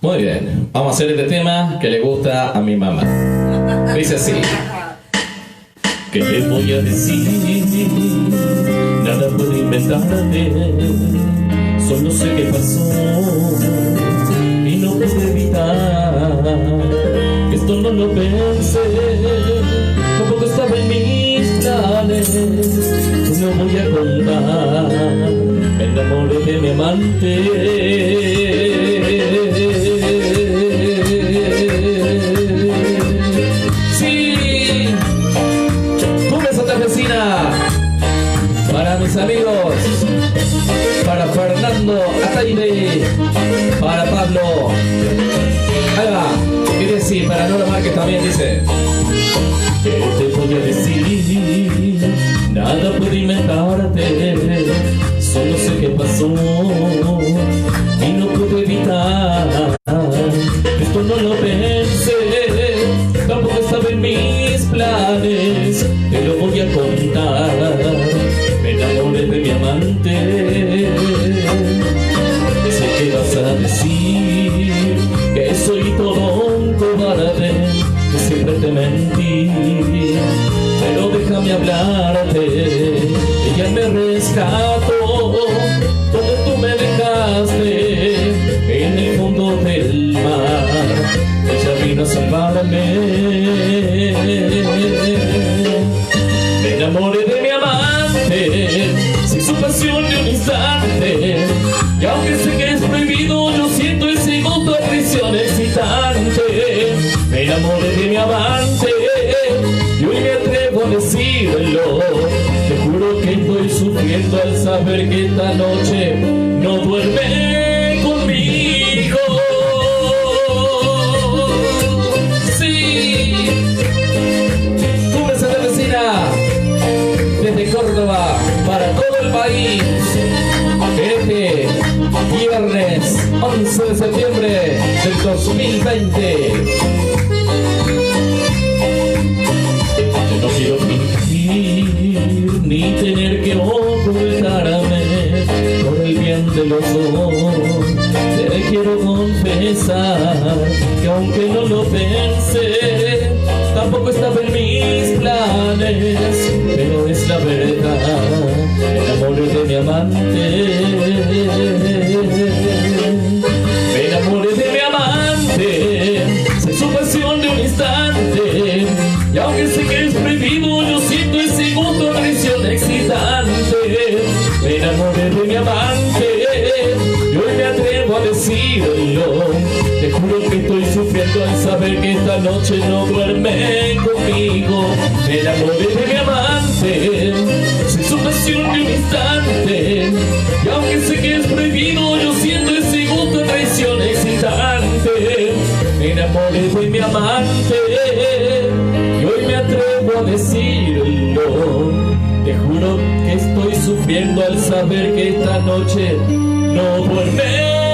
Muy bien, vamos a hacer este tema que le gusta a mi mamá. Dice así. ¿Qué te voy a decir? Nada puedo inventarte. Solo sé qué pasó y no pude evitar. Esto no lo pensé, tampoco estaba en mis planes. No voy a contar, me enamoré de mi amante. Para mis amigos, para Fernando Ataide, para Pablo. Ahí va, quiere decir, para Nora Márquez también dice. ¿Qué te voy a decir? Nada puedo inventarte. Solo sé qué pasó y no pude evitar. Esto no lo pensé, tampoco estaba en mis planes. Te lo voy a contar. Me enamoré de mi amante. Sé que vas a decir que soy todo un cobarde, que siempre te mentí, pero déjame hablarte. Ella me rescató donde tú me dejaste, en el fondo del mar. Ella vino a salvarme. Me enamoré de mi amante, sin su pasión de un instante. Y aunque sé que es prohibido, yo siento ese gusto de prisión excitante. Me enamoré de mi amante y hoy me atrevo a decirlo. Te juro que estoy sufriendo al saber que esta noche no duerme conmigo. Sí, Túmbese de vecina, desde Córdoba para todo el país. Este viernes 11 de septiembre del 2020. Yo no quiero fingir ni tener que ocultarme. Por el bien de los dos te quiero confesar que aunque no lo pensé, tampoco estaba en mis planes, pero es la verdad. Me enamoré de mi amante. Me enamoré de mi amante, sin su pasión de un instante. Y aunque sé que es prohibido, yo siento ese gusto de prisión excitante. Me enamoré de mi amante y hoy me atrevo a decirlo. Te juro que estoy sufriendo al saber que esta noche no duerme conmigo. Me enamoré de mi amante, sin su pasión de un instante. Y aunque sé que es prohibido, yo siento ese gusto de traición excitante. Me enamoré de mi amante y hoy me atrevo a decirlo. Te juro que estoy sufriendo al saber que esta noche no duerme